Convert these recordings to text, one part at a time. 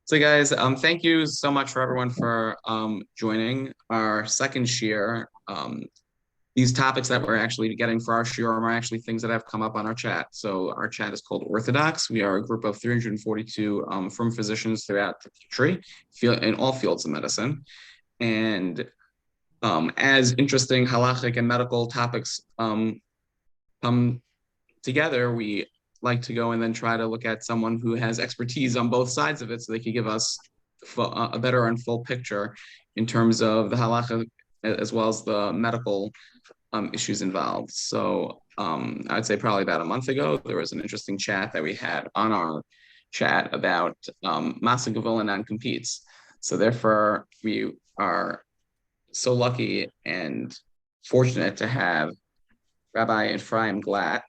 So guys, thank you so much for everyone for joining our second shiur. These topics that we're actually getting for our shiur are actually things that have come up on our chat. So our chat is called Orthodox. We are a group of 342 from physicians throughout the country, in all fields of medicine. And as interesting halachic and medical topics come together, we like to go and then try to look at someone who has expertise on both sides of it so they could give us a better and full picture in terms of the halacha as well as the medical issues involved. So I'd say probably about a month ago, there was an interesting chat that we had on our chat about masa gavul and non-competes. So therefore, we are so lucky and fortunate to have Rabbi Ephriam Glatt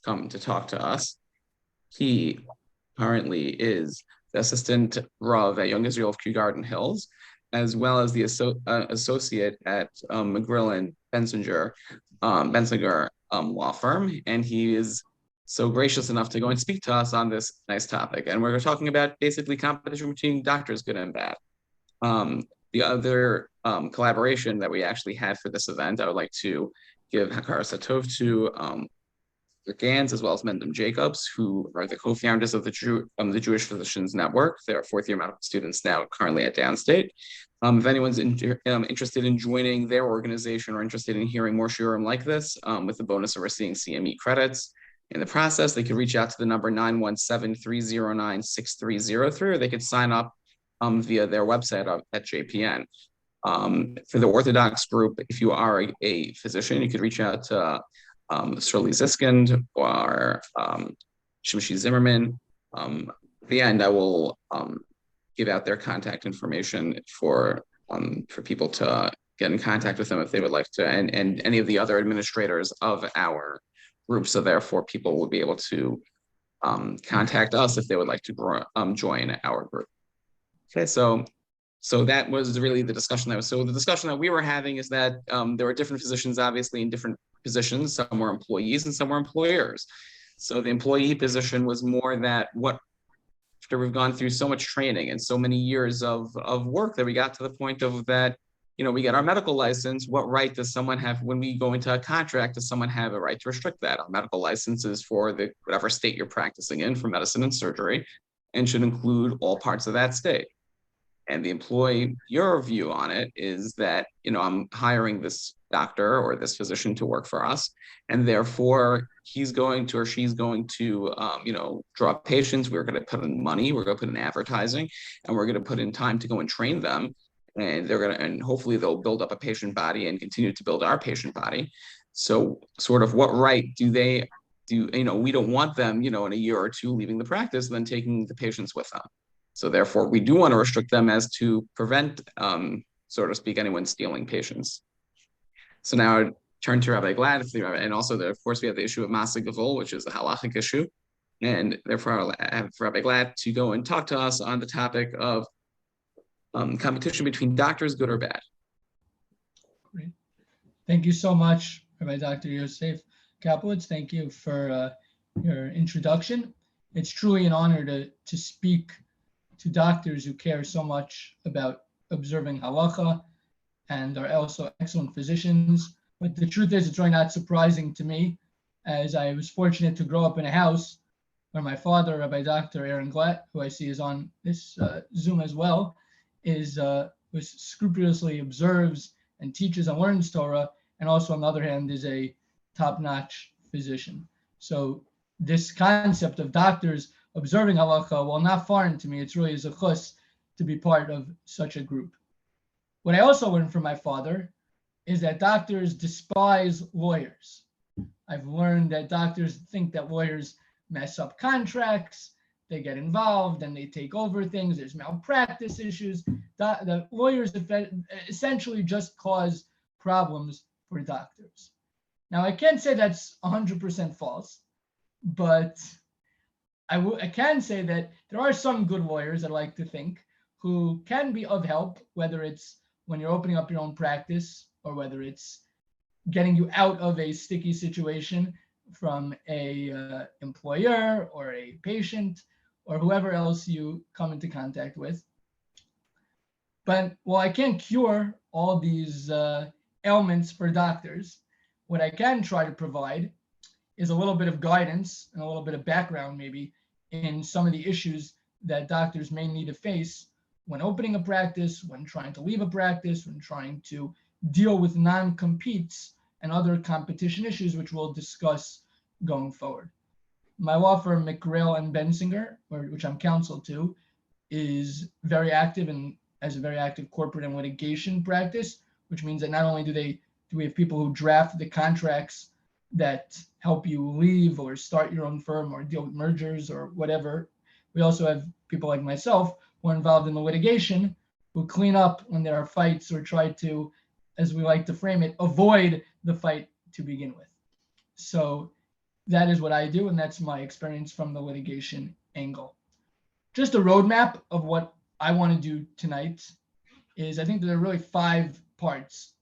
come to talk to us. He currently is the assistant Rav at Young Israel of Kew Garden Hills, as well as the associate at McGrillen Bensinger law firm. And he is so gracious enough to go and speak to us on this nice topic. And we're talking about basically competition between doctors, good and bad. The other collaboration that we actually had for this event, I would like to give Hakar Satov to Gans, as well as Mendem Jacobs, who are the co-founders of the Jewish Physicians Network. They are fourth-year medical students now currently at Downstate. If anyone's interested in joining their organization or interested in hearing more shiurim like this, with the bonus of receiving CME credits in the process, they could reach out to the number 917-309-6303, or they could sign up via their website at JPN. For the Orthodox group, if you are a physician, you could reach out to Shirley Ziskind or Shimshi Zimmerman. At the end, I will give out their contact information for people to get in contact with them if they would like to, and any of the other administrators of our group. So therefore, people will be able to contact us if they would like to join our group. Okay, so that was really the discussion So the discussion that we were having is that there were different physicians, obviously, in different positions. Some were employees and some were employers. So the employee position was more that after we've gone through so much training and so many years of work, that we got to the point of that, we get our medical license. What right does someone have when we go into a contract? Does someone have a right to restrict that? Our medical license is for whatever state you're practicing in for medicine and surgery, and should include all parts of that state. And the employer view on it is that, I'm hiring this doctor or this physician to work for us, and therefore he's going to or she's going to, draw patients. We're going to put in money, we're going to put in advertising, and we're going to put in time to go and train them. And and hopefully they'll build up a patient body and continue to build our patient body. So sort of what right do they do? We don't want them, in a year or two leaving the practice and then taking the patients with them. So therefore, we do want to restrict them as to prevent, so to speak, anyone stealing patients. So now I turn to Rabbi Glatt, and also, of course, we have the issue of masa gavul, which is a halachic issue. And therefore, I'll have Rabbi Glatt to go and talk to us on the topic of competition between doctors, good or bad. Great. Thank you so much, Rabbi Dr. Yosef Kaplowitz. Thank you for your introduction. It's truly an honor to speak to doctors who care so much about observing halacha and are also excellent physicians. But the truth is, it's really not surprising to me, as I was fortunate to grow up in a house where my father, Rabbi Dr. Aaron Glatt, who I see is on this Zoom as well, was scrupulously observes and teaches and learns Torah, and also on the other hand is a top-notch physician. So this concept of doctors observing halacha, while not foreign to me, it's really a zechus to be part of such a group. What I also learned from my father is that doctors despise lawyers. I've learned that doctors think that lawyers mess up contracts, they get involved and they take over things, there's malpractice issues. The lawyers essentially just cause problems for doctors. Now, I can't say that's 100% false, but I can say that there are some good lawyers, I like to think, who can be of help, whether it's when you're opening up your own practice or whether it's getting you out of a sticky situation from a employer or a patient or whoever else you come into contact with. But while I can't cure all these ailments for doctors, what I can try to provide is a little bit of guidance and a little bit of background maybe in some of the issues that doctors may need to face when opening a practice, when trying to leave a practice, when trying to deal with non-competes and other competition issues, which we'll discuss going forward. My law firm, McGrail and Bensinger, which I'm counsel to, is very active and has a very active corporate and litigation practice, which means that not only do we have people who draft the contracts that help you leave or start your own firm or deal with mergers or whatever, we also have people like myself who are involved in the litigation who clean up when there are fights or try to, as we like to frame it, avoid the fight to begin with. So that is what I do, and that's my experience from the litigation angle. Just a roadmap of what I want to do tonight is I think there are really 5 parts.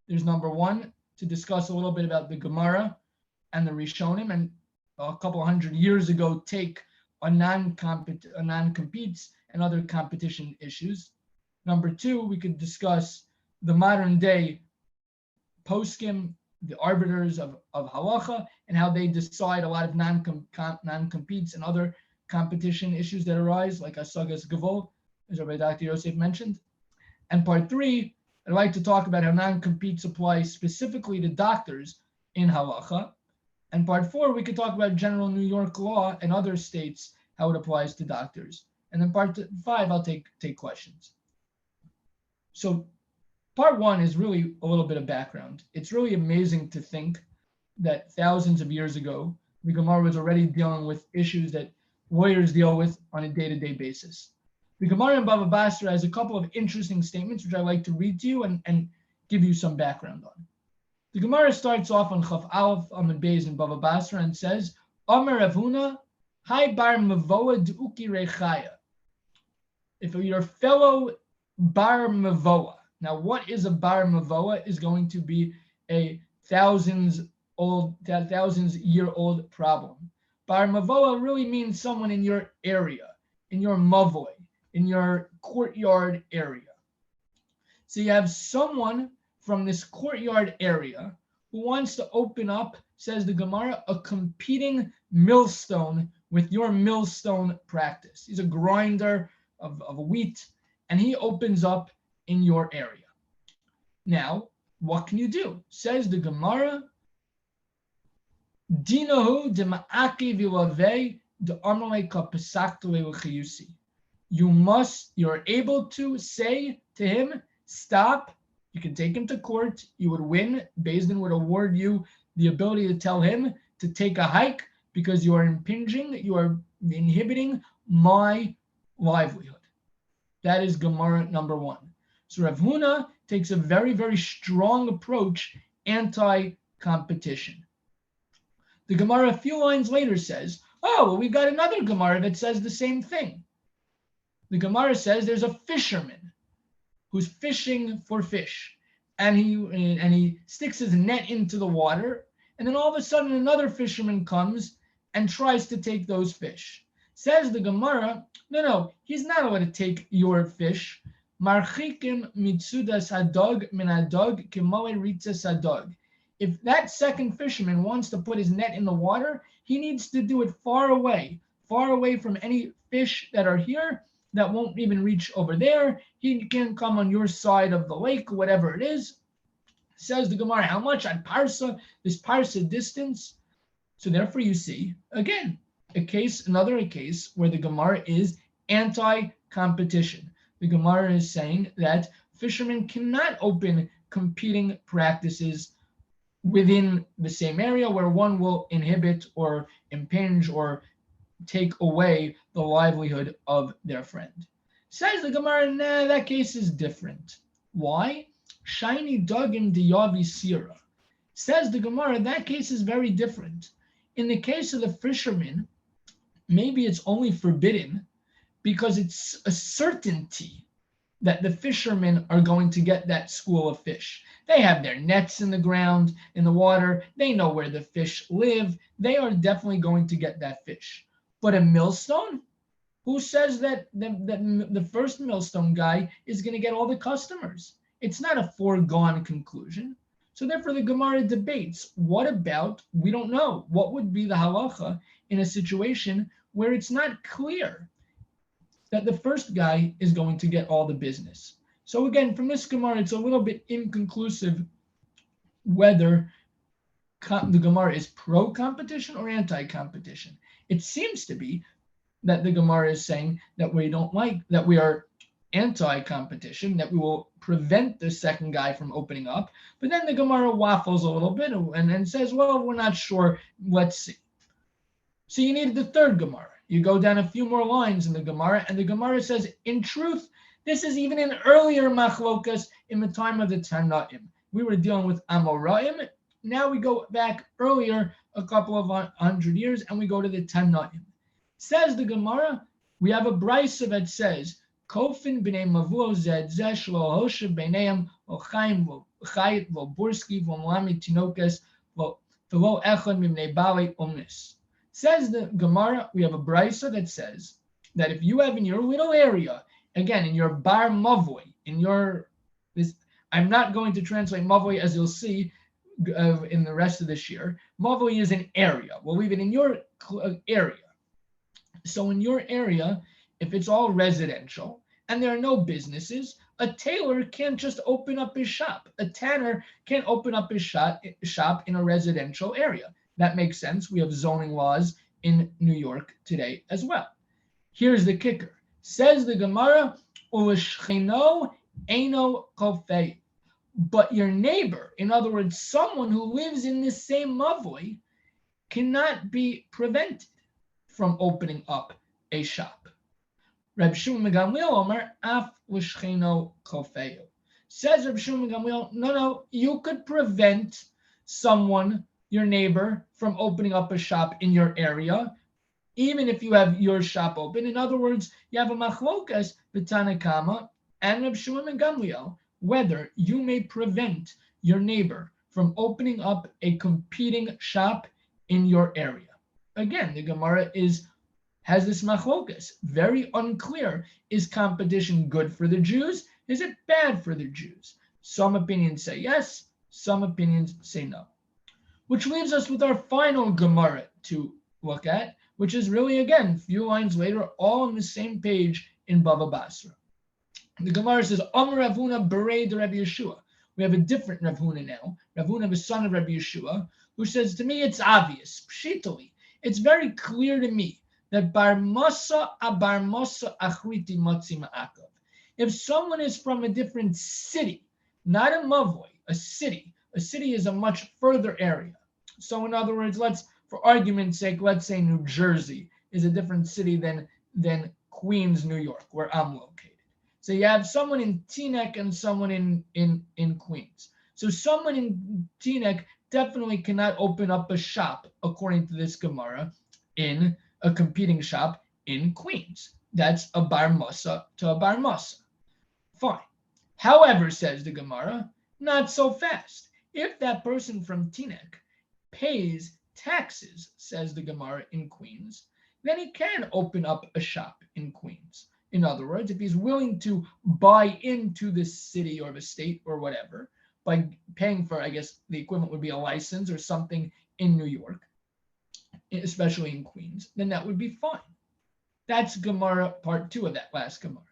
There's number 1, to discuss a little bit about the Gemara and the Rishonim, and a couple hundred years ago take on non-competes and other competition issues. Number 2, we could discuss the modern day poskim, the arbiters of Halacha, and how they decide a lot of non-competes and other competition issues that arise, like Asagas Gavol, as Rabbi Dr. Yosef mentioned. And part 3, I'd like to talk about how non-competes apply specifically to doctors in Halacha. And part 4, we could talk about general New York law and other states, how it applies to doctors. And then part 5, I'll take questions. So part 1 is really a little bit of background. It's really amazing to think that thousands of years ago, the Gemara was already dealing with issues that lawyers deal with on a day-to-day basis. The Gemara in Bava Basra has a couple of interesting statements, which I'd like to read to you and give you some background on. The Gemara starts off on Chaf Aleph Amud Beis in Bava Basra and says, Omer Rav Huna, Hai bar mavoa d'uki rechaya. If your fellow bar mavoa, now what is a bar mavoa is going to be a thousands-year-old problem. Bar mavoa really means someone in your area, in your mavoi, in your courtyard area. So you have someone from this courtyard area who wants to open up, says the Gemara, a competing millstone with your millstone practice. He's a grinder of wheat, and he opens up in your area. Now, what can you do? Says the Gemara, Dinahu de ma'aki vilavei de amalei kapesakle l'chiyusi. You're able to say to him, stop. You can take him to court. You would win. Beis Din would award you the ability to tell him to take a hike because you are inhibiting my livelihood. That is Gemara number 1. So Rav Huna takes a very, very strong approach anti-competition. The Gemara a few lines later says, oh, well, we've got another Gemara that says the same thing. The Gemara says there's a fisherman who's fishing for fish, and he sticks his net into the water, and then all of a sudden another fisherman comes and tries to take those fish. Says the Gemara, no, he's not allowed to take your fish. Marchikim mitzudas hadog min hadog kimale ritzas hadog. If that second fisherman wants to put his net in the water, he needs to do it far away from any fish that are here that won't even reach over there. He can come on your side of the lake, whatever it is. Says the Gemara, how much on parsa, this parsa distance? So therefore you see, again, another case where the Gemara is anti-competition. The Gemara is saying that fishermen cannot open competing practices within the same area where one will inhibit or impinge or take away the livelihood of their friend. Says the Gemara, nah, that case is different. Why? Shiny dugim diyavi sira. Says the Gemara, that case is very different. In the case of the fisherman, maybe it's only forbidden because it's a certainty that the fishermen are going to get that school of fish. They have their nets in the ground, in the water. They know where the fish live. They are definitely going to get that fish. But a millstone? Who says that the first millstone guy is going to get all the customers? It's not a foregone conclusion. So therefore, the Gemara debates, what about, we don't know, what would be the halacha in a situation where it's not clear that the first guy is going to get all the business. So again, from this Gemara, it's a little bit inconclusive whether the Gemara is pro-competition or anti-competition. It seems to be that the Gemara is saying that we don't like, that we are anti-competition, that we will prevent the second guy from opening up. But then the Gemara waffles a little bit and says, well, we're not sure, let's see. So you need the third Gemara. You go down a few more lines in the Gemara, and the Gemara says, in truth, this is even an earlier machlokas in the time of the Tanaim. We were dealing with Amoraim. Now we go back earlier, a couple of 100 years, and we go to the Tanaim. Says the Gemara, we have a brisa that says, Kofin b'nei mavuo zed zesh lo hoshev b'neim lo chaim lo chayit lo burski lo mlami tinokes lo echad mibnei bali omnis. Says the Gemara, we have a brisa that says that if you have in your little area, again, in your bar mavoi, I'm not going to translate mavoi as you'll see in the rest of this year. Mavoi is an area. We'll leave it in your area. So in your area, if it's all residential and there are no businesses, a tailor can't just open up his shop. A tanner can't open up his shop in a residential area. That makes sense. We have zoning laws in New York today as well. Here's the kicker. Says the Gemara, "Ulishchino eino kofei." But your neighbor, in other words, someone who lives in the same mavoi, cannot be prevented from opening up a shop. Reb Shimon ben Gamliel Omer, af l'shchino kofeu. Says Reb Shimon ben Gamliel, no, you could prevent someone, your neighbor, from opening up a shop in your area, even if you have your shop open. In other words, you have a machlokas, the Tanakama, and Reb Shimon ben Gamliel, whether you may prevent your neighbor from opening up a competing shop in your area. Again, the Gemara has this machlokas, very unclear. Is competition good for the Jews? Is it bad for the Jews? Some opinions say yes, some opinions say no. Which leaves us with our final Gemara to look at, which is really, again, a few lines later, all on the same page in Bava Basra. The Gemara says, Amar Rav Huna berei de Rabbi Yeshua. We have a different Rav Huna now, Rav Huna, the son of Rabbi Yeshua, who says, to me, it's obvious, pshitali. It's very clear to me that bar masa achriti motzi ma'akav. If someone is from a different city, not a mavoi, a city is a much further area. So in other words, for argument's sake, let's say New Jersey is a different city than Queens, New York, where I'm located. So you have someone in Teaneck and someone in Queens. So someone in Teaneck definitely cannot open up a shop, according to this Gemara, in a competing shop in Queens. That's a bar masa to a bar masa. Fine. However, says the Gemara, not so fast. If that person from Teaneck pays taxes, says the Gemara, in Queens, then he can open up a shop in Queens. In other words, if he's willing to buy into the city or the state or whatever, by paying for, I guess the equivalent would be a license or something in New York, especially in Queens, then that would be fine. That's Gemara part 2 of that last Gemara.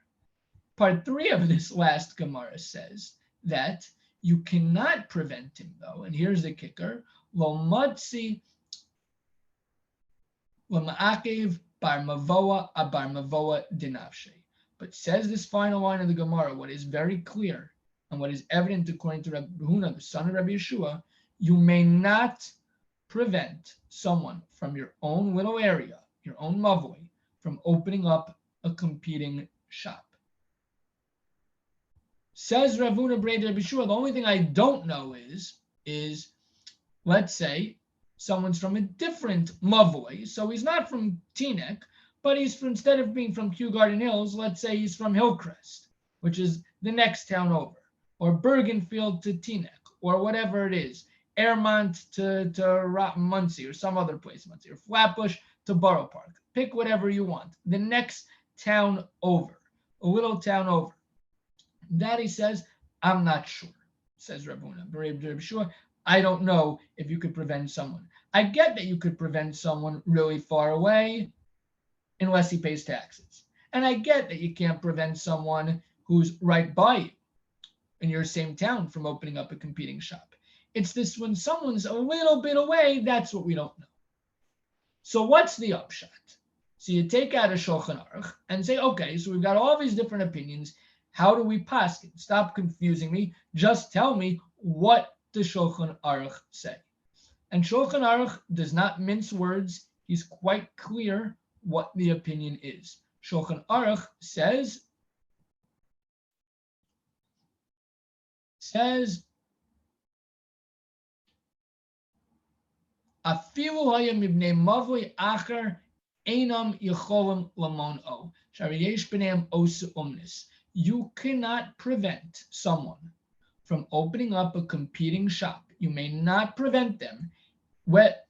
Part 3 of this last Gemara says that you cannot prevent him, though, and here's the kicker, lo matzi l'ma'akev bar mavoa a bar mavoa dinavshe. But says this final line of the Gemara, what is very clear and what is evident according to Rabbi Huna, the son of Rabbi Yeshua, you may not prevent someone from your own little area, your own mavoi, from opening up a competing shop. Says Rav Huna Brei Rabbi Yeshua, the only thing I don't know is let's say someone's from a different mavoi, so he's not from Teaneck, but he's from, instead of being from Kew Garden Hills, let's say he's from Hillcrest, which is the next town over, or Bergenfield to Teaneck, or whatever it is, Airmont to Muncie, or some other place, Muncie, or Flatbush to Borough Park. Pick whatever you want. The next town over, a little town over. That he says, I'm not sure, says Rav Huna. I don't know if you could prevent someone. I get that you could prevent someone really far away unless he pays taxes. And I get that you can't prevent someone who's right by you in your same town from opening up a competing shop. It's this when someone's a little bit away, that's what we don't know. So what's the upshot? So you take out a Shulchan Aruch and say, okay, so we've got all these different opinions. How do we paskin? Stop confusing me. Just tell me what the Shulchan Aruch say. And Shulchan Aruch does not mince words. He's quite clear what the opinion is. Shulchan Aruch says Afilu haya mibnei mavli acher einam yicholim lamon o shariyesh b'neim osu umnis. You cannot prevent someone from opening up a competing shop. You may not prevent them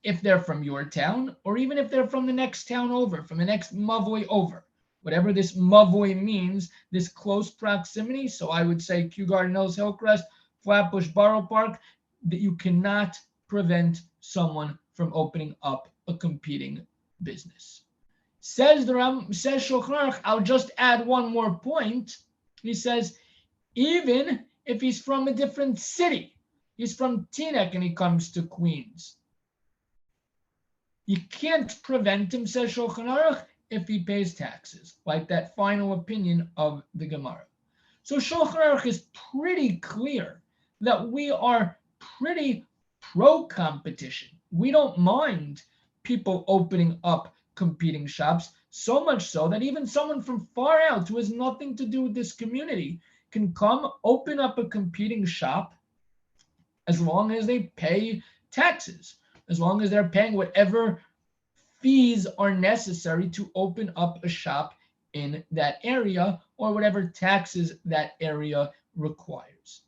if they're from your town or even if they're from the next town over, from the next mavli over. Whatever this mavli means, this close proximity. So I would say Kew Garden Hills, Hillcrest, Flatbush, Borough Park, that you cannot prevent someone from opening up a competing business. Says Shulchan Aruch, I'll just add one more point. He says, even if he's from a different city, he's from Teaneck and he comes to Queens, you can't prevent him, says Shulchan Aruch, if he pays taxes, like that final opinion of the Gemara. So Shulchan Aruch is pretty clear that we are pretty pro-competition. We don't mind people opening up competing shops, so much so that even someone from far out who has nothing to do with this community can come open up a competing shop as long as they pay taxes, as long as they're paying whatever fees are necessary to open up a shop in that area or whatever taxes that area requires.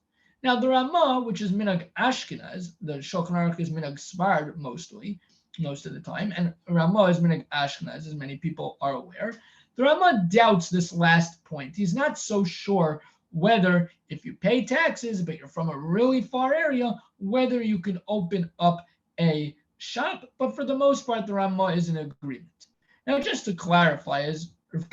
Now, the Ramah, which is Minhag Ashkenaz, the Shulchan Aruch is Minhag Sfard most of the time, and Ramah is Minhag Ashkenaz, as many people are aware. The Ramah doubts this last point. He's not so sure whether, if you pay taxes, but you're from a really far area, whether you can open up a shop. But for the most part, the Ramah is in agreement. Now, just to clarify, as Rabbi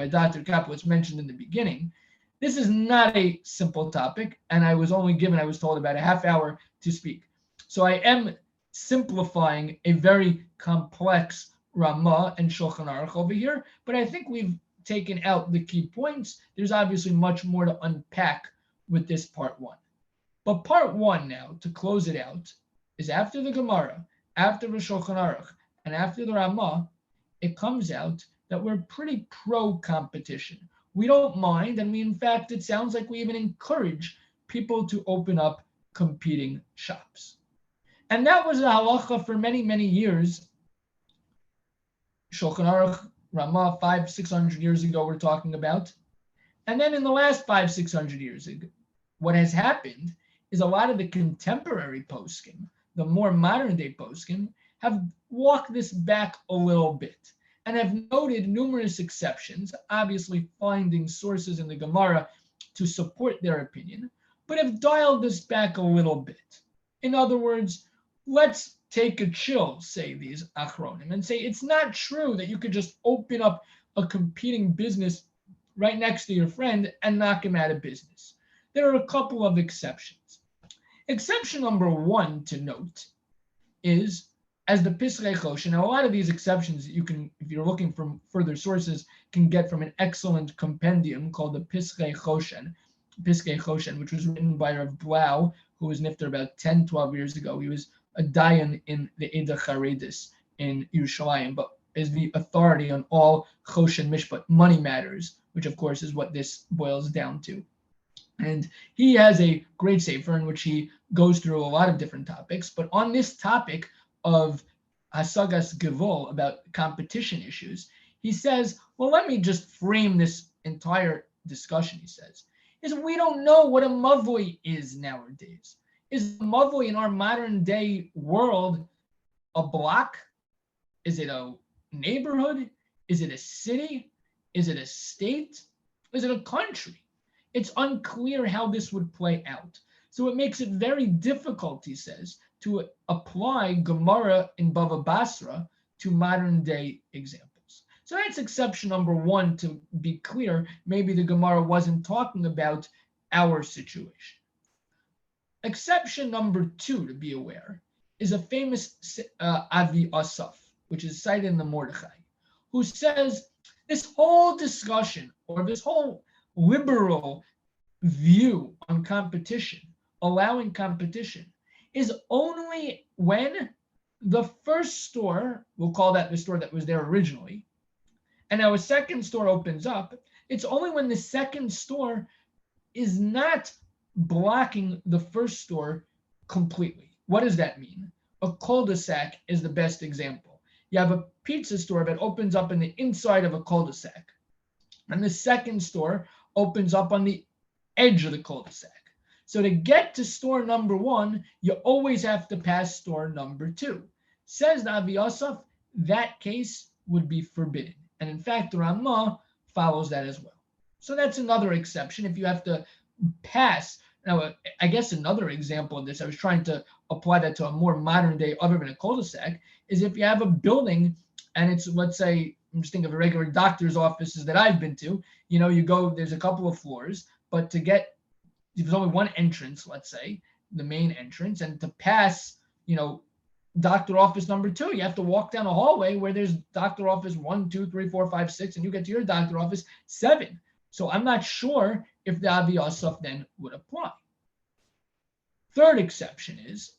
Dr. Kaplowitz mentioned in the beginning, this is not a simple topic, and I was told about a half hour to speak. So I am simplifying a very complex Ramah and Shulchan Aruch over here, but I think we've taken out the key points. There's obviously much more to unpack with this part one. But part one now, to close it out, is after the Gemara, after the Shulchan Aruch, and after the Ramah, it comes out that we're pretty pro-competition. We don't mind, and in fact, it sounds like we even encourage people to open up competing shops. And that was a halacha for many, many years. Shulchan Aruch, Ramah, 500-600 years ago, we're talking about. And then in the last 500-600 years ago, what has happened is a lot of the contemporary poskim, the more modern day poskim, have walked this back a little bit and have noted numerous exceptions, obviously finding sources in the Gemara to support their opinion, but have dialed this back a little bit. In other words, let's take a chill, say these achronim, and say it's not true that you could just open up a competing business right next to your friend and knock him out of business. There are a couple of exceptions. Exception number one to note is as the Piskei Choshen. Now, a lot of these exceptions you can, if you're looking for further sources, can get from an excellent compendium called the Piskei Choshen, which was written by Rav Blau, who was nifter about 10, 12 years ago. He was a dayan in the Eda Charedis in Yerushalayim, but is the authority on all Choshen Mishpat, money matters, which of course is what this boils down to. And he has a great sefer in which he goes through a lot of different topics, but on this topic of Hasagas Gevul, about competition issues, he says, well, let me just frame this entire discussion, he says, is we don't know what a mavli is nowadays. Is a mavli in our modern day world a block? Is it a neighborhood? Is it a city? Is it a state? Is it a country? It's unclear how this would play out. So it makes it very difficult, he says, to apply Gemara in Bava Basra to modern day examples. So that's exception number one, to be clear. Maybe the Gemara wasn't talking about our situation. Exception number two, to be aware, is a famous Avi Asaf, which is cited in the Mordechai, who says this whole discussion, or this whole liberal view on competition, allowing competition, is only when the first store, we'll call that the store that was there originally, and now a second store opens up. It's only when the second store is not blocking the first store completely. What does that mean? A cul-de-sac is the best example. You have a pizza store that opens up in the inside of a cul-de-sac, and the second store opens up on the edge of the cul-de-sac. So to get to store number one, you always have to pass store number two. Says the Avi Asaf, that case would be forbidden. And in fact, the Ramah follows that as well. So that's another exception. If you have to pass, now I guess another example of this, I was trying to apply that to a more modern day other than a cul-de-sac, is if you have a building and it's, let's say, I'm just thinking of a regular doctor's offices that I've been to, you go, there's a couple of floors, but to get, there's only one entrance, let's say, the main entrance, and to pass, doctor office number two, you have to walk down a hallway where there's doctor office 1, 2, 3, 4, 5, 6, and you get to your doctor office 7. So I'm not sure if the Avi Asaf then would apply. Third exception is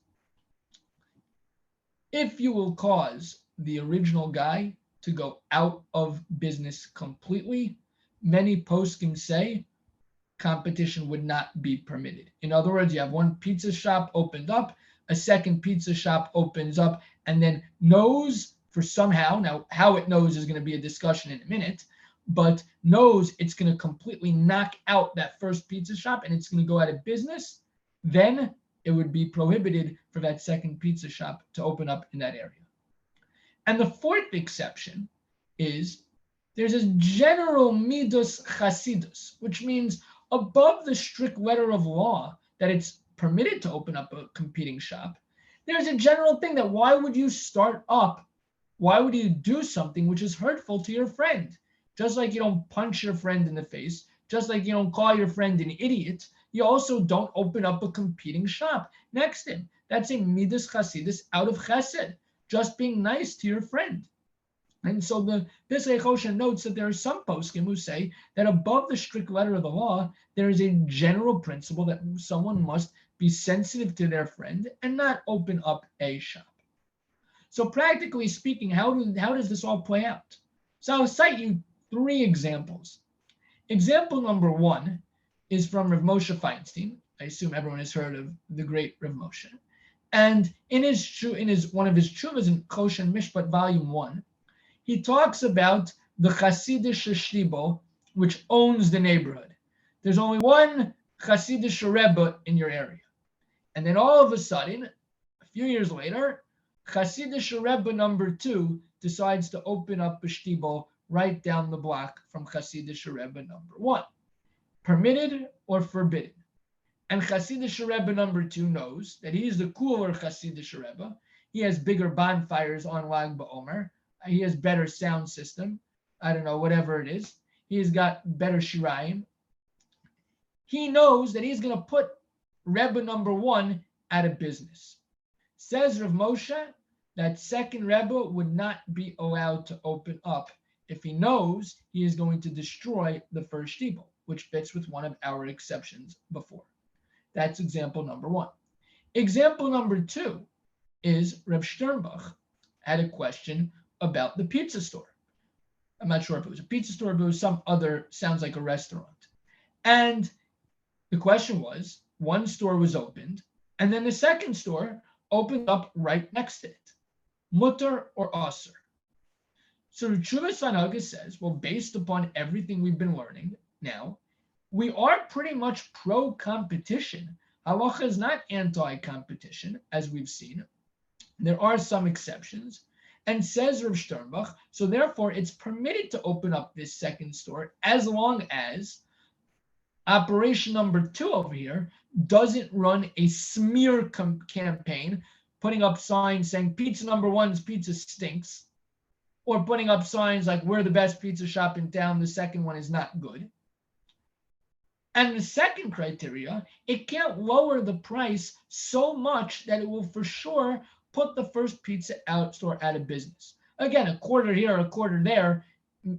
if you will cause the original guy to go out of business completely, many poskim say competition would not be permitted. In other words, you have one pizza shop opened up, a second pizza shop opens up, and then knows for somehow, now how it knows is going to be a discussion in a minute, but knows it's going to completely knock out that first pizza shop and it's going to go out of business, then it would be prohibited for that second pizza shop to open up in that area. And the fourth exception is there's a general midos chasidus, which means above the strict letter of law that it's permitted to open up a competing shop, there's a general thing that why would you do something which is hurtful to your friend? Just like you don't punch your friend in the face, just like you don't call your friend an idiot, you also don't open up a competing shop next to him. That's a midas chasidus out of chesed, just being nice to your friend. And so the Pesach Choshen notes that there are some poskim who say that above the strict letter of the law, there is a general principle that someone must be sensitive to their friend and not open up a shop. So practically speaking, how does this all play out? So I'll cite you 3 examples. Example number 1 is from Rav Moshe Feinstein. I assume everyone has heard of the great Rav Moshe. And in one of his tshuvas in Choshen Mishpat Volume 1, he talks about the Hasidish Shtibo, which owns the neighborhood. There's only one Hasidish Rebbe in your area. And then all of a sudden, a few years later, Hasidish Rebbe number 2 decides to open up a shtibo right down the block from Hasidish Rebbe number 1. Permitted or forbidden? And Hasidish Rebbe number 2 knows that he is the cooler Hasidish Rebbe. He has bigger bonfires on Lag BaOmer. He has better sound system. I don't know, whatever it is. He's got better shirayim. He knows that he's going to put Rebbe number 1 out of business. Says Rav Moshe, that second Rebbe would not be allowed to open up if he knows he is going to destroy the first shtibo, which fits with one of our exceptions before. That's example number 1. Example number 2 is Reb Sternbach had a question about the pizza store. I'm not sure if it was a pizza store, but it was some other, sounds like a restaurant. And the question was, one store was opened, and then the second store opened up right next to it. Mutter or aser? So the Tshuvas Hanaga says, well, based upon everything we've been learning now, we are pretty much pro-competition. Halacha is not anti-competition, as we've seen. There are some exceptions. And says Rav Sternbach, so therefore it's permitted to open up this second store as long as operation number 2 over here doesn't run a smear campaign, putting up signs saying pizza number 1's pizza stinks, or putting up signs like we're the best pizza shop in town, the second one is not good. And the second criteria, it can't lower the price so much that it will for sure put the first pizza store out of business. Again, a quarter here, a quarter there,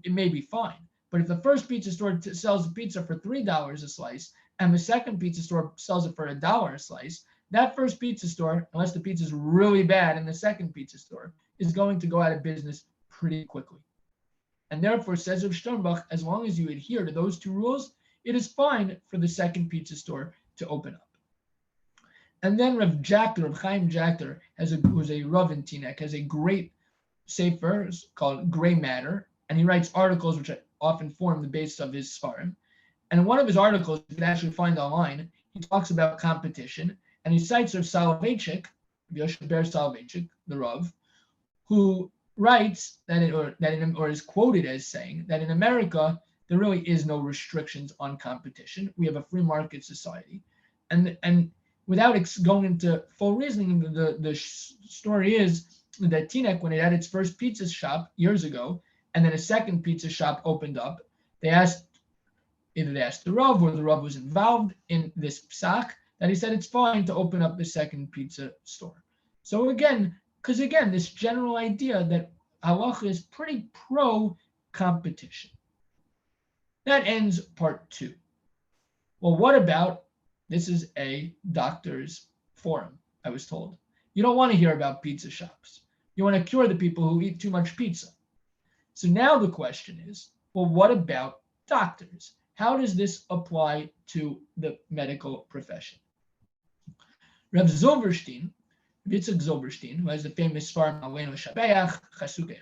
it may be fine. But if the first pizza store sells a pizza for $3 a slice and the second pizza store sells it for $1 a slice, that first pizza store, unless the pizza is really bad in the second pizza store, is going to go out of business pretty quickly. And therefore, says Rav Sternbach, as long as you adhere to those 2 rules, it is fine for the second pizza store to open up. And then Rav Chaim Jachter, who's a Rav in Teaneck, has a great sefer called Gray Matter, and he writes articles which often form the basis of his svarim. And in one of his articles, you can actually find online, he talks about competition, and he cites Rav Soloveitchik, Yosef Ber Soloveitchik, the Rav, who writes or is quoted as saying that in America, there really is no restrictions on competition. We have a free market society. And without going into full reasoning, the story is that Teaneck, when it had its first pizza shop years ago, and then a second pizza shop opened up, either they asked the Rav or the Rav was involved in this psak, that he said it's fine to open up the second pizza store. So because this general idea that halacha is pretty pro-competition. That ends part 2. Well, what about, this is a doctor's forum, I was told. You don't want to hear about pizza shops. You want to cure the people who eat too much pizza. So now the question is, well, what about doctors? How does this apply to the medical profession? Rav Zilberstein, Yitzchak Zilberstein, who has the famous Sfarim Aleinu Shabeach, Chashukei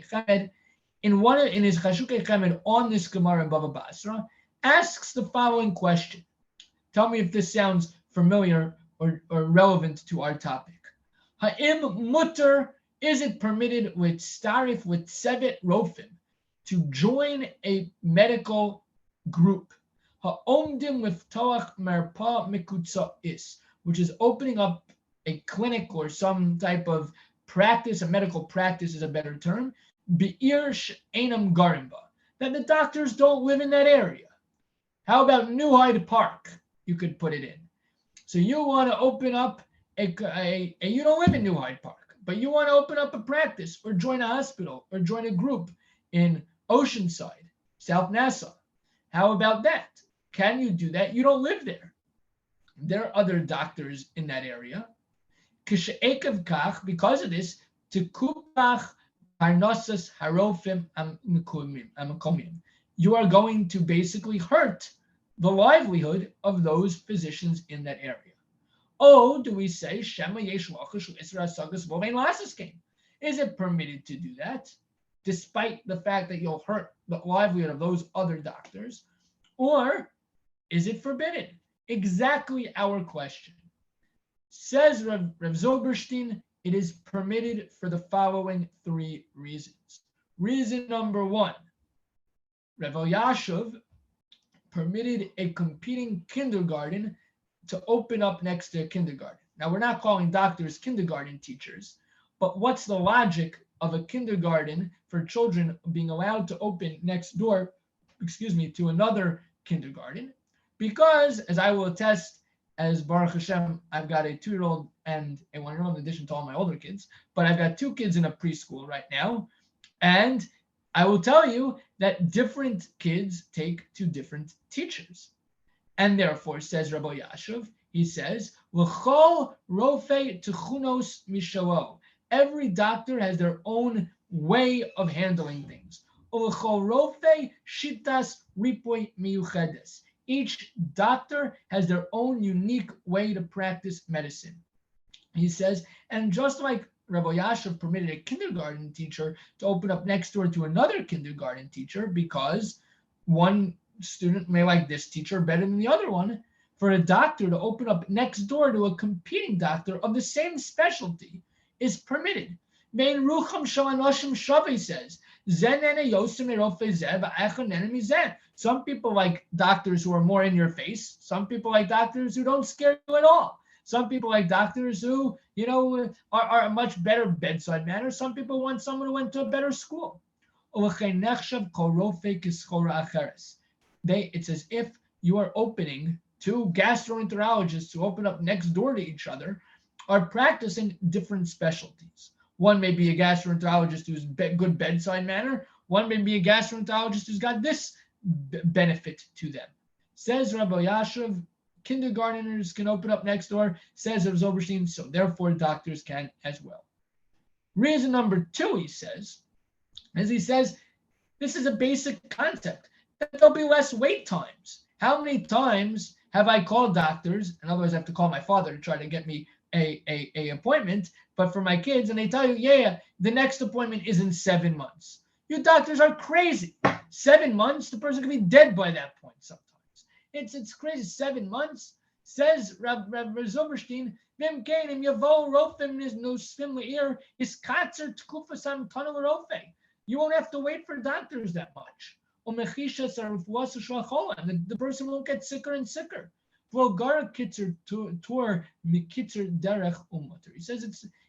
Chemed, in his Chashukei Chemed on this Gemara in Bava Basra, asks the following question. Tell me if this sounds familiar or relevant to our topic. Ha'im mutter, is it permitted with Sevet Rofim to join a medical group? Ha'omdim with Toach Merpa Mikutza is, which is opening up a clinic or some type of practice, a medical practice is a better term, Be'ir She'enam Garimba, that the doctors don't live in that area. How about New Hyde Park? You could put it in. So you want to open up you don't live in New Hyde Park, but you want to open up a practice or join a hospital or join a group in Oceanside, South Nassau. How about that? Can you do that? You don't live there. There are other doctors in that area. Because of this, tikupach parnosas harofim amakomim. You are going to basically hurt the livelihood of those physicians in that area. Oh, do we say Shema Yesh Lachash Isra Sagas Vovein Lasses came? Is it permitted to do that, despite the fact that you'll hurt the livelihood of those other doctors? Or is it forbidden? Exactly our question. Says Rav Zilberstein, it is permitted for the following 3 reasons. Reason number 1, Rav Elyashiv permitted a competing kindergarten to open up next to a kindergarten. Now, we're not calling doctors kindergarten teachers, but what's the logic of a kindergarten for children being allowed to open next door, to another kindergarten? Because, as I will attest, as Baruch Hashem, I've got a 2-year-old and a 1-year-old in addition to all my older kids, but I've got 2 kids in a preschool right now. And I will tell you that different kids take to different teachers. And therefore, says Rabbi Yashuv, he says, L'chol rofe techunos mishalo. Every doctor has their own way of handling things. L'chol rofe shitas ripoy miyuchedes. Each doctor has their own unique way to practice medicine. He says, and just like Rabbi Yashuv permitted a kindergarten teacher to open up next door to another kindergarten teacher because one student may like this teacher better than the other one, for a doctor to open up next door to a competing doctor of the same specialty is permitted. Vein rucham shel anoshim shavi says. Some people like doctors who are more in your face. Some people like doctors who don't scare you at all. Some people like doctors who, are a much better bedside manner. Some people want someone who went to a better school. It's as if you are opening two gastroenterologists who open up next door to each other, are practicing different specialties. One may be a gastroenterologist who's good bedside manner. One may be a gastroenterologist who's got this benefit to them. Says Rabbi Yashiv, kindergarteners can open up next door. Says Rabbi Zoberstein, so therefore doctors can as well. Reason number 2, he says, this is a basic concept, that there'll be less wait times. How many times have I called doctors, and otherwise I have to call my father to try to get me a appointment, but for my kids, and they tell you, yeah, the next appointment is in 7 months. You doctors are crazy. 7 months, the person could be dead by that point sometimes. It's crazy. 7 months, says Rabbi Zoberstein, vim kenim yavo rofim nusfim le'ir is katzer tkufasam tunnel rofe. You won't have to wait for doctors that much. The person won't get sicker and sicker.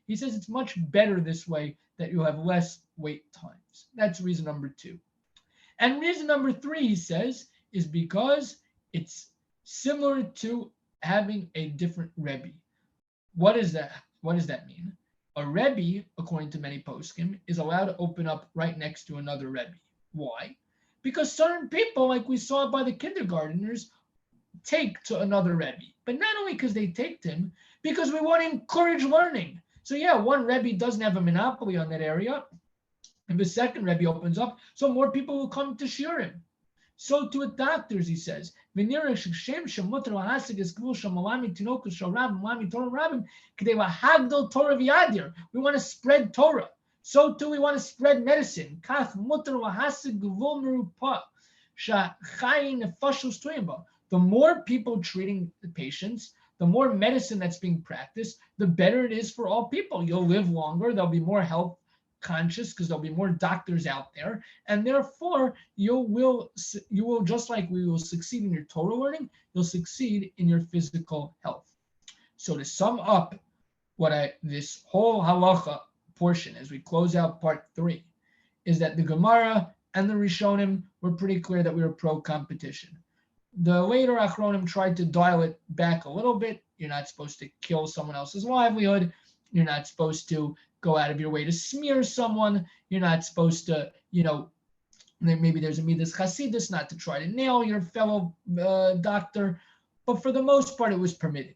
He says it's much better this way, that you have less wait times. That's reason number 2. And reason number 3, he says, is because it's similar to having a different Rebbe. What is that? What does that mean? A Rebbe, according to many poskim, is allowed to open up right next to another Rebbe. Why? Because certain people, like we saw by the kindergarteners, take to another Rebbe. But not only because they take him, because we want to encourage learning. So yeah, one Rebbe doesn't have a monopoly on that area. And the second Rebbe opens up, so more people will come to shiurim. So to doctors, he says, we want to spread Torah. So too, we want to spread medicine. The more people treating the patients, the more medicine that's being practiced, the better it is for all people. You'll live longer. There'll be more health conscious because there'll be more doctors out there, and therefore you will just like we will succeed in your Torah learning, you'll succeed in your physical health. So to sum up this whole halacha portion as we close out part 3 is that the Gemara and the Rishonim were pretty clear that we were pro-competition. The later Achronim tried to dial it back a little bit. You're not supposed to kill someone else's livelihood. You're not supposed to go out of your way to smear someone. You're not supposed to, maybe there's a midas chasidus, not to try to nail your fellow doctor. But for the most part, it was permitted.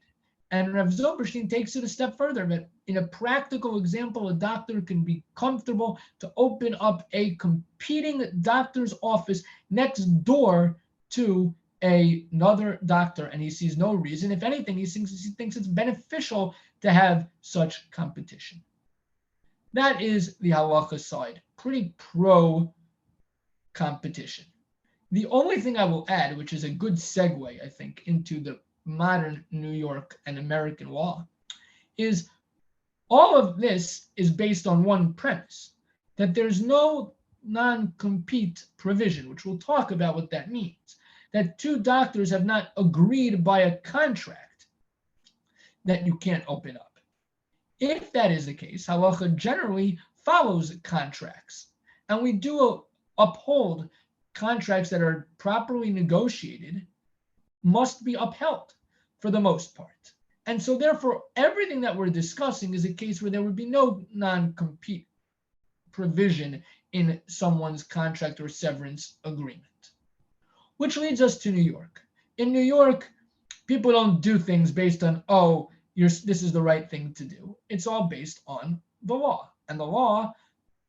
And Rav Zoberstein takes it a step further. But in a practical example, a doctor can be comfortable to open up a competing doctor's office next door to another doctor, and he sees no reason. If anything, he thinks it's beneficial to have such competition. That is the halacha side, pretty pro competition. The only thing I will add, which is a good segue, I think, into the modern New York and American law, is all of this is based on one premise, that there's no non-compete provision, which we'll talk about what that means, that two doctors have not agreed by a contract that you can't open up. If that is the case, halacha generally follows contracts, and we do uphold contracts that are properly negotiated must be upheld for the most part. And so therefore, everything that we're discussing is a case where there would be no non-compete provision in someone's contract or severance agreement. Which leads us to New York. In New York, people don't do things based on, this is the right thing to do. It's all based on the law. And the law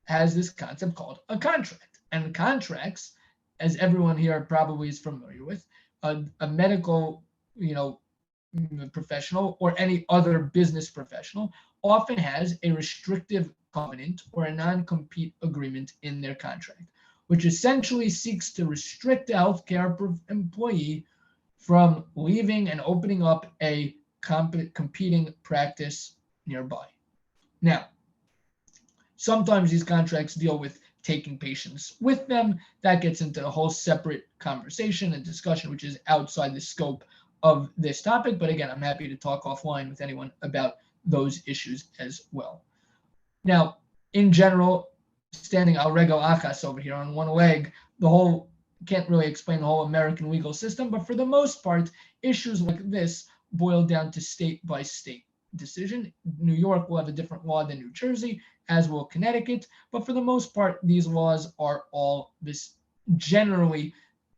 has this concept called a contract. And contracts, as everyone here probably is familiar with, a medical, professional or any other business professional often has a restrictive covenant or a non-compete agreement in their contract, which essentially seeks to restrict a healthcare employee from leaving and opening up a competing practice nearby. Now, Sometimes these contracts deal with taking patients with them. That gets into a whole separate conversation and discussion, which is outside the scope of this topic. But again, I'm happy to talk offline with anyone about those issues as well. Now, in general, standing al regel achas over here on one leg, the whole can't really explain the whole American legal system, but for the most part, issues like this boil down to state by state decision. New York will have a different law than New Jersey, as will Connecticut, but for the most part, these laws are all this generally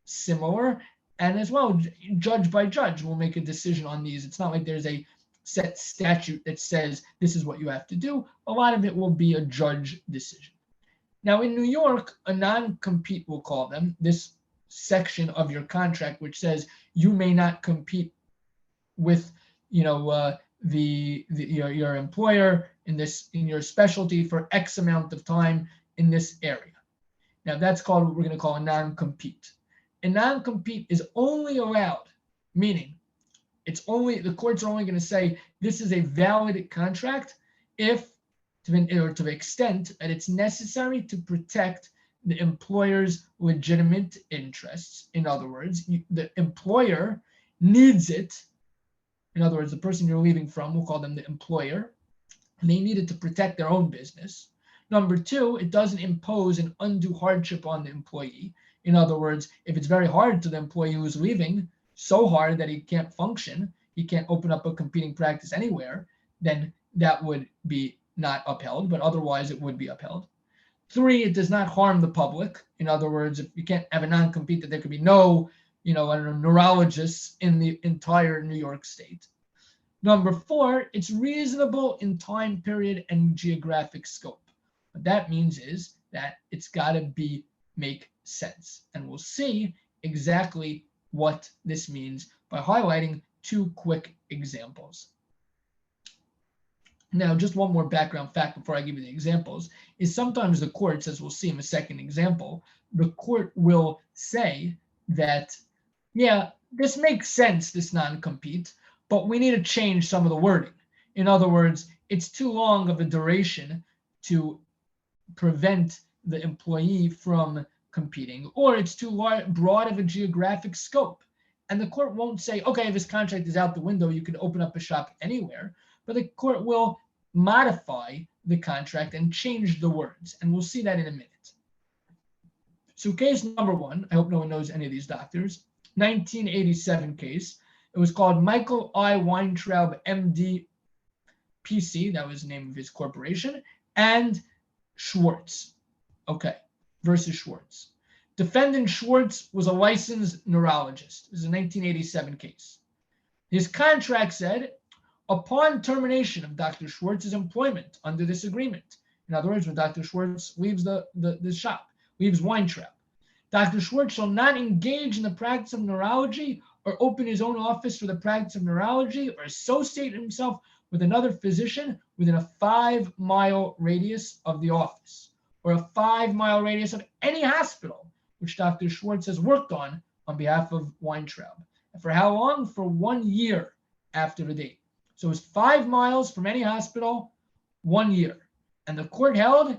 similar, and as well, judge by judge will make a decision on these. It's not like there's a set statute that says this is what you have to do. A lot of it will be a judge decision. Now, in New York, a non-compete, we'll call them, this section of your contract which says you may not compete with, your employer in your specialty for X amount of time in this area. Now, that's called what we're going to call a non-compete. A non-compete is only allowed, meaning the courts are only going to say this is a valid contract if, to the extent that it's necessary to protect the employer's legitimate interests. In other words, the employer needs it. In other words, the person you're leaving from, we'll call them the employer, and they need it to protect their own business. Number two, it doesn't impose an undue hardship on the employee. In other words, if it's very hard to the employee who's leaving, so hard that he can't function, he can't open up a competing practice anywhere, then that would be not upheld, but otherwise it would be upheld. Three, it does not harm the public. In other words, if you can't have a non-compete, that there could be no, neurologists in the entire New York state. Number four, it's reasonable in time period and geographic scope. What that means is that it's got to make sense. And we'll see exactly what this means by highlighting two quick examples. Now, just one more background fact before I give you the examples is sometimes the courts, as we'll see in the second example, the court will say that, yeah, this makes sense, this non-compete, but we need to change some of the wording. In other words, it's too long of a duration to prevent the employee from competing, or it's too broad of a geographic scope. And the court won't say, okay, this contract is out the window, you can open up a shop anywhere, but the court will modify the contract and change the words. And we'll see that in a minute. So case number one, I hope no one knows any of these doctors, 1987 case. It was called Michael I. Weintraub, MD, PC, that was the name of his corporation, and Schwartz, versus Schwartz. Defendant Schwartz was a licensed neurologist. This is a 1987 case. His contract said, upon termination of Dr. Schwartz's employment under this agreement, in other words, when Dr. Schwartz leaves the shop, leaves Weintraub, Dr. Schwartz shall not engage in the practice of neurology or open his own office for the practice of neurology or associate himself with another physician within a 5-mile radius of the office or a 5-mile radius of any hospital which Dr. Schwartz has worked on behalf of Weintraub. And for how long? For 1 year after the date. So it's 5 miles from any hospital, 1 year. And the court held,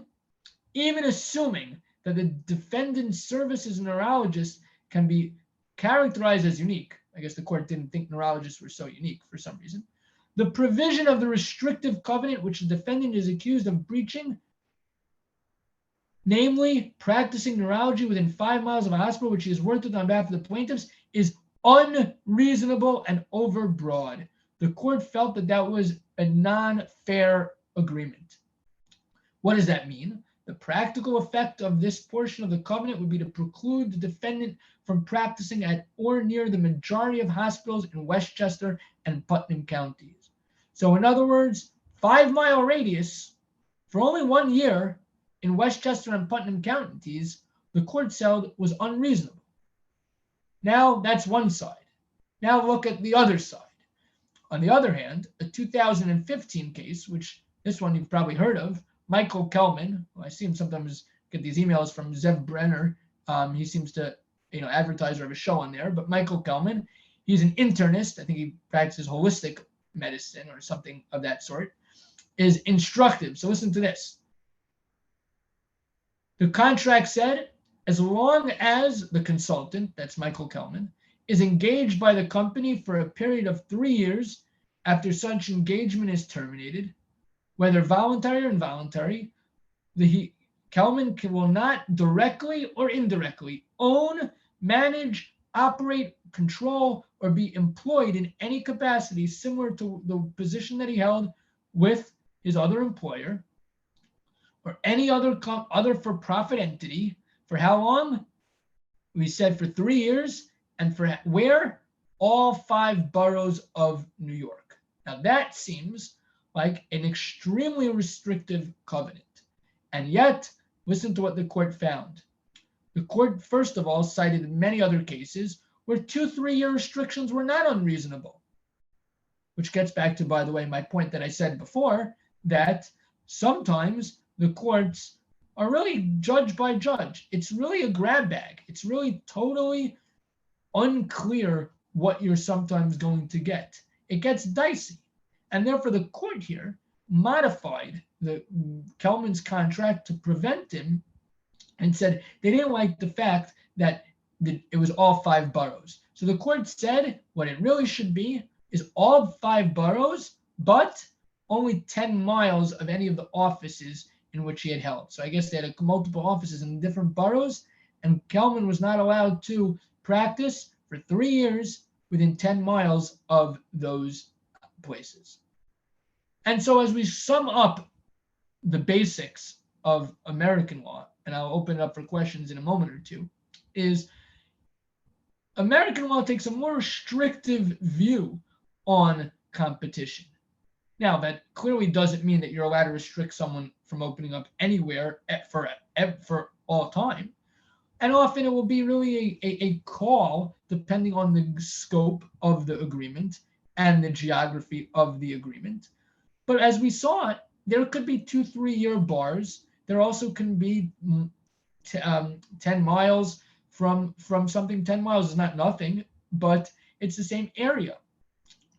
even assuming that the defendant's service as a neurologist can be characterized as unique. I guess the court didn't think neurologists were so unique for some reason. The provision of the restrictive covenant which the defendant is accused of breaching, namely practicing neurology within 5 miles of a hospital which he has worked with on behalf of the plaintiffs, is unreasonable and overbroad. The court felt that that was a non-fair agreement. What does that mean? The practical effect of this portion of the covenant would be to preclude the defendant from practicing at or near the majority of hospitals in Westchester and Putnam counties. So in other words, 5-mile radius for only 1 year in Westchester and Putnam counties, the court held was unreasonable. Now that's one side. Now look at the other side. On the other hand, a 2015 case, which this one you've probably heard of, Michael Kelman. I see him sometimes get these emails from Zev Brenner. He seems to, advertise or have a show on there. But Michael Kelman, he's an internist. I think he practices holistic medicine or something of that sort, is instructive. So listen to this. The contract said, as long as the consultant, that's Michael Kelman, is engaged by the company for a period of 3 years after such engagement is terminated, whether voluntary or involuntary, Kelman will not directly or indirectly own, manage, operate, control, or be employed in any capacity similar to the position that he held with his other employer or any other for-profit entity. For how long? We said for 3 years, and for where? All 5 boroughs of New York. Now that seems like an extremely restrictive covenant. And yet, listen to what the court found. The court, first of all, cited many other cases where 2-3-year restrictions were not unreasonable. Which gets back to, by the way, my point that I said before, that sometimes the courts are really judge by judge. It's really a grab bag. It's really totally unclear what you're sometimes going to get. It gets dicey. And therefore the court here modified the Kelman's contract to prevent him and said they didn't like the fact that it was all 5 boroughs. So the court said what it really should be is all 5 boroughs, but only 10 miles of any of the offices in which he had held. So I guess they had multiple offices in different boroughs, and Kelman was not allowed to practice for 3 years within 10 miles of those places. And so as we sum up the basics of American law, and I'll open it up for questions in a moment or two, is American law takes a more restrictive view on competition. Now, that clearly doesn't mean that you're allowed to restrict someone from opening up anywhere for all time. And often it will be really a call depending on the scope of the agreement and the geography of the agreement. But as we saw, there could be 2-3 year bars. There also can be 10 miles from something. 10 miles is not nothing, but it's the same area.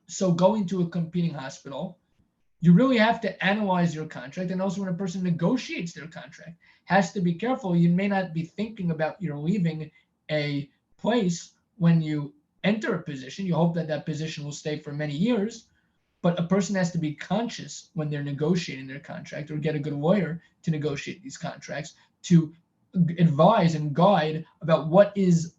So going to a competing hospital, you really have to analyze your contract. And also when a person negotiates their contract, has to be careful. You may not be thinking about you're leaving a place when you enter a position. You hope that that position will stay for many years. But a person has to be conscious when they're negotiating their contract, or get a good lawyer to negotiate these contracts, to advise and guide about what is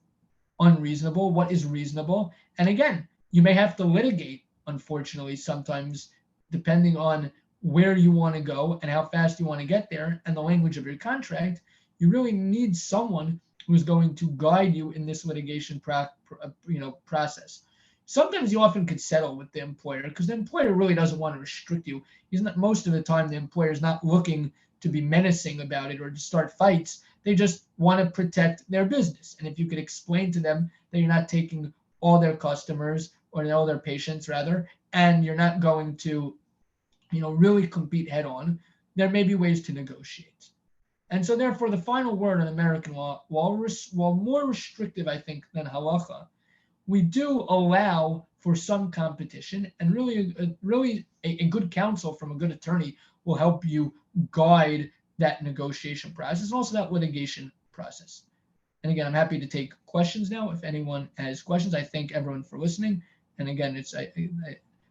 unreasonable, what is reasonable. And again, you may have to litigate, unfortunately, sometimes, depending on where you want to go and how fast you want to get there and the language of your contract. You really need someone who's going to guide you in this litigation process. Sometimes you often could settle with the employer because the employer really doesn't want to restrict you. Most of the time, the employer is not looking to be menacing about it or to start fights. They just want to protect their business. And if you could explain to them that you're not taking all their customers, or all their patients rather, and you're not going to, really compete head on, there may be ways to negotiate. And so therefore, the final word on American law, while more restrictive, I think, than halacha, we do allow for some competition, and really a good counsel from a good attorney will help you guide that negotiation process and also that litigation process. And again, I'm happy to take questions now if anyone has questions. I thank everyone for listening. And again, it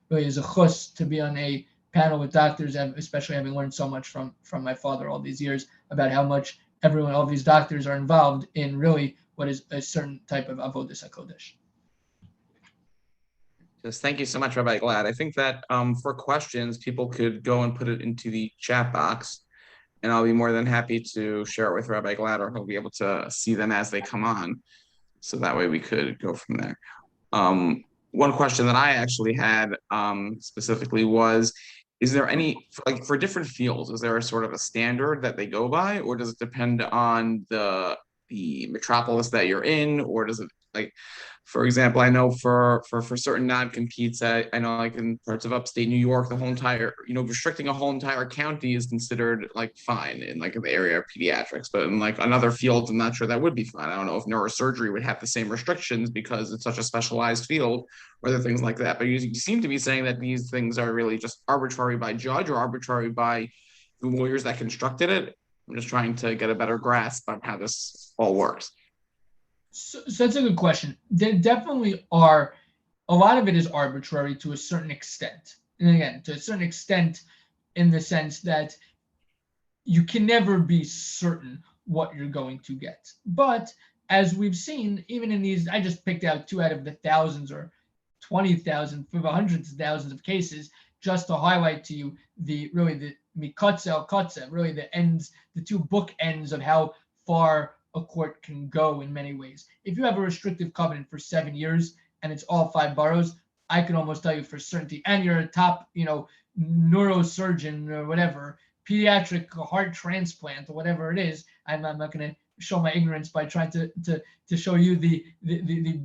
really is a chus to be on a panel with doctors, especially having learned so much from my father all these years about how much all these doctors are involved in really what is a certain type of avodas hakodesh. Yes, thank you so much, Rabbi Glatt. I think that for questions, people could go and put it into the chat box, and I'll be more than happy to share it with Rabbi Glatt, or he'll be able to see them as they come on. So that way we could go from there. One question that I actually had specifically was, is there any, for different fields, is there a sort of a standard that they go by, or does it depend on the metropolis that you're in, or does it, for example, I know for certain non-competes, I know like in parts of upstate New York, the whole entire, restricting a whole entire county is considered fine in the area of pediatrics, but in another field, I'm not sure that would be fine. I don't know if neurosurgery would have the same restrictions because it's such a specialized field, or other things like that. But you seem to be saying that these things are really just arbitrary by judge or arbitrary by the lawyers that constructed it. I'm just trying to get a better grasp on how this all works. So that's a good question. There definitely are, a lot of it is arbitrary to a certain extent. And again, to a certain extent, in the sense that you can never be certain what you're going to get. But as we've seen, even in these, I just picked out 2 out of the thousands or 20,000, for the hundreds of thousands of cases, just to highlight to you the mikotze al kotze, really the ends, the 2 bookends of how far a court can go in many ways. If you have a restrictive covenant for 7 years and it's all 5 boroughs, I can almost tell you for certainty, and you're a top, neurosurgeon or whatever, pediatric heart transplant or whatever it is. I'm not going to show my ignorance by trying to show you the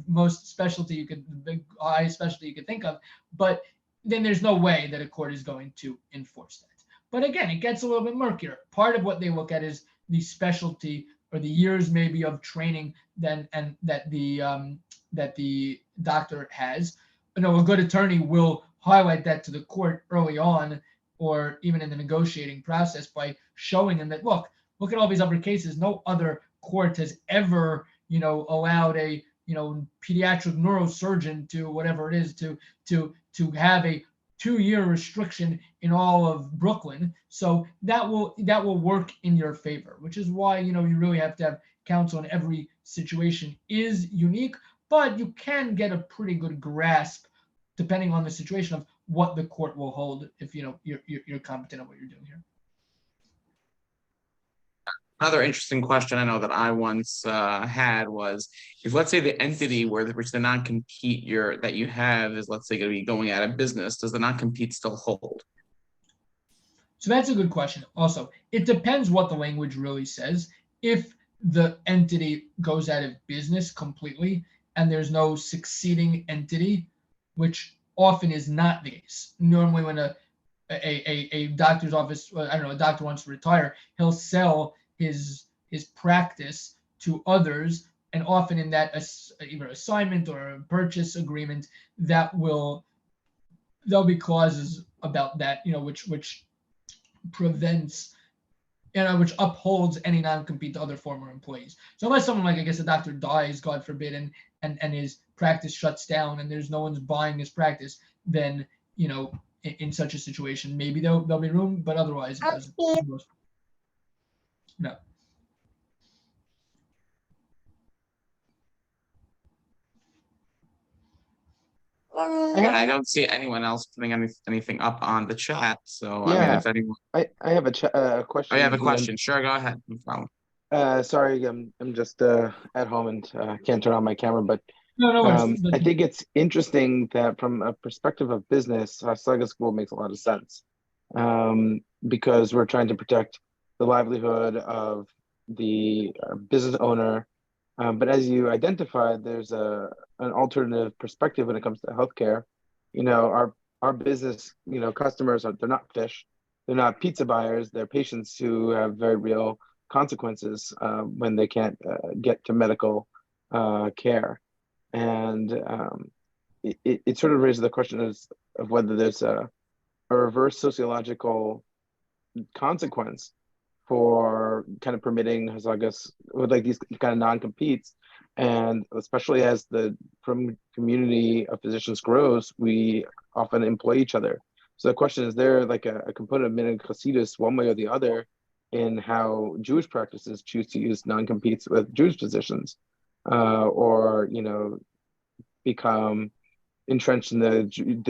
most specialty you could, the highest specialty you could think of, but then there's no way that a court is going to enforce that. But again, it gets a little bit murkier. Part of what they look at is the specialty or the years maybe of training then and that the doctor has. A good attorney will highlight that to the court early on, or even in the negotiating process, by showing them that look at all these other cases. No other court has ever, allowed a, pediatric neurosurgeon to whatever it is to have a 2-year restriction in all of Brooklyn. So that will work in your favor, which is why, you really have to have counsel in every situation is unique, but you can get a pretty good grasp depending on the situation of what the court will hold if you're competent at what you're doing here. Another interesting question I know that I once had was, if let's say the entity which the non-compete that you have is, let's say, going to be going out of business, does the non-compete still hold? So that's a good question. Also, it depends what the language really says. If the entity goes out of business completely and there's no succeeding entity, which often is not the case. Normally when a doctor's office, a doctor wants to retire, he'll sell his practice to others, and often in that either assignment or a purchase agreement, there'll be clauses about that, which prevents, which upholds any non-compete to other former employees. So unless someone like, I guess, a doctor dies, God forbid, and his practice shuts down and there's no one's buying his practice, then, in such a situation, maybe there'll be room, but otherwise it doesn't. No. I don't see anyone else putting anything up on the chat. So yeah, I mean, if anyone, I have a question. Oh, you have a question? Sure, go ahead. No problem. Sorry, I'm just at home and can't turn on my camera, but No worries. I think it's interesting that from a perspective of business, Halacha school makes a lot of sense, because we're trying to protect the livelihood of the business owner. But as you identified, there's an alternative perspective when it comes to healthcare. Our business, customers they're not fish, they're not pizza buyers, they're patients who have very real consequences when they can't get to medical care. And it sort of raises the question of whether there's a reverse sociological consequence for kind of permitting hazagas with like these kind of non-competes. And especially as the community of physicians grows, we often employ each other. So the question is, there like a component of minhag chassidus one way or the other in how Jewish practices choose to use non-competes with Jewish physicians, or become entrenched in the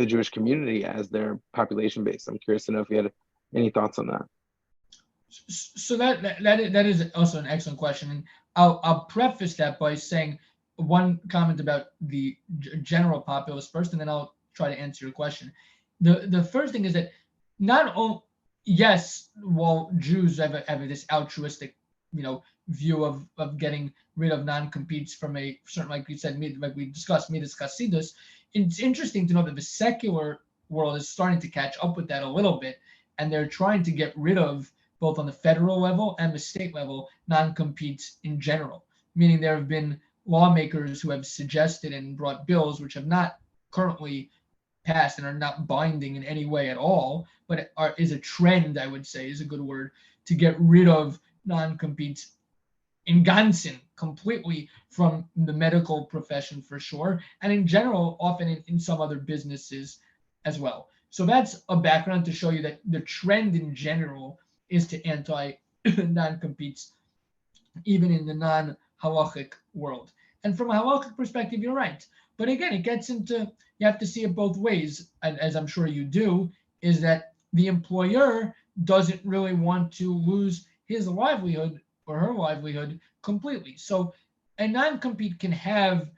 Jewish community as their population base? I'm curious to know if you had any thoughts on that. So that is also an excellent question, and I'll preface that by saying one comment about the general populace first, and then I'll try to answer your question. The first thing is that not only, yes, while Jews have this altruistic, view of getting rid of non-competes from a certain, like you said, like we discussed, midas chassidus, it's interesting to know that the secular world is starting to catch up with that a little bit, and they're trying to get rid of, both on the federal level and the state level, non-competes in general. Meaning there have been lawmakers who have suggested and brought bills which have not currently passed and are not binding in any way at all, but is a trend, I would say, is a good word, to get rid of non-competes in Gansen completely from the medical profession for sure, and in general, often in some other businesses as well. So that's a background to show you that the trend in general is to anti non-competes, even in the non-halachic world. And from a halachic perspective, you're right. But again, it gets into, you have to see it both ways, and as I'm sure you do, is that the employer doesn't really want to lose his livelihood or her livelihood completely. So a non-compete can have,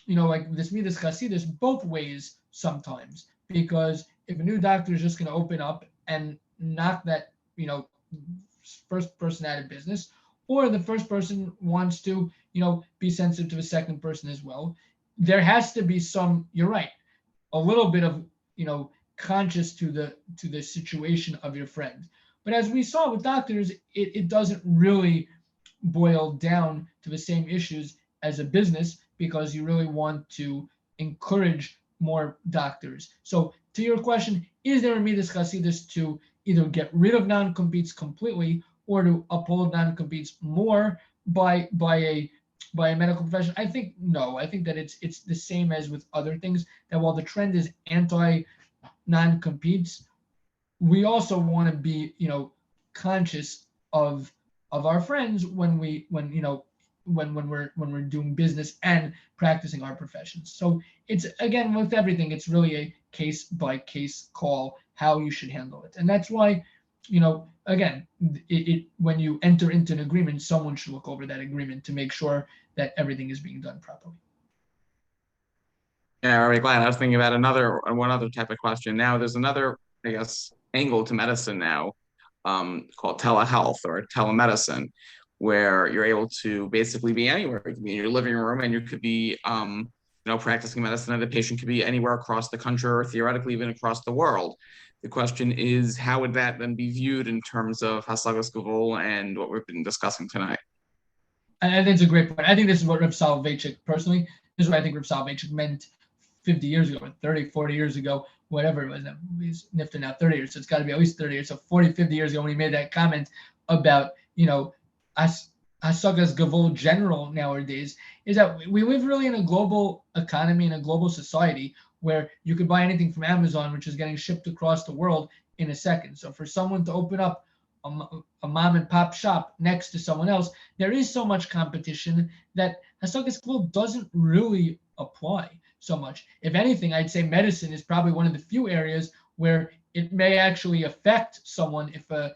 like this midas chasidus both ways sometimes, because if a new doctor is just going to open up and knock that, first person out of business, or the first person wants to, be sensitive to a second person as well, there has to be some, you're right, a little bit of, conscious to the situation of your friend. But as we saw with doctors, it doesn't really boil down to the same issues as a business, because you really want to encourage more doctors. So to your question, is there a midas chasidus to either get rid of non-competes completely or to uphold non-competes more by a medical profession? I think no. I think that it's the same as with other things, that while the trend is anti non-competes, we also want to be, conscious of our friends when we're doing business and practicing our professions. So it's, again, with everything, it's really a case by case call how you should handle it. And that's why, again, when you enter into an agreement, someone should look over that agreement to make sure that everything is being done properly. Yeah, all right, Glatt. I was thinking about one other type of question. Now, there's another, I guess, angle to medicine now, called telehealth or telemedicine, where you're able to basically be anywhere. You can be in your living room, and you could be, practicing medicine, and the patient could be anywhere across the country or theoretically even across the world. The question is, how would that then be viewed in terms of Hasagas Gavul and what we've been discussing tonight? I think it's a great point. I think this is what Reb Soloveitchik, personally, this is what I think Reb Soloveitchik meant 50 years ago, or 30, 40 years ago, whatever it was. He's nifted now 30 years, so it's got to be at least 30 years. So 40, 50 years ago when he made that comment about, Hasagas Gavul general nowadays, is that we live really in a global economy, in a global society, where you could buy anything from Amazon, which is getting shipped across the world in a second. So for someone to open up a mom and pop shop next to someone else, there is so much competition that Hasagas Gavul doesn't really apply so much. If anything, I'd say medicine is probably one of the few areas where it may actually affect someone if a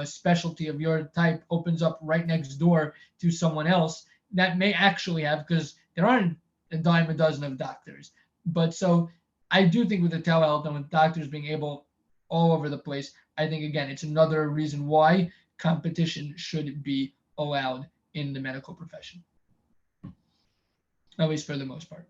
specialty of your type opens up right next door to someone else. That may actually have, because there aren't a dime a dozen of doctors. But so I do think with the telehealth and with doctors being able all over the place, I think, again, it's another reason why competition should be allowed in the medical profession, at least for the most part.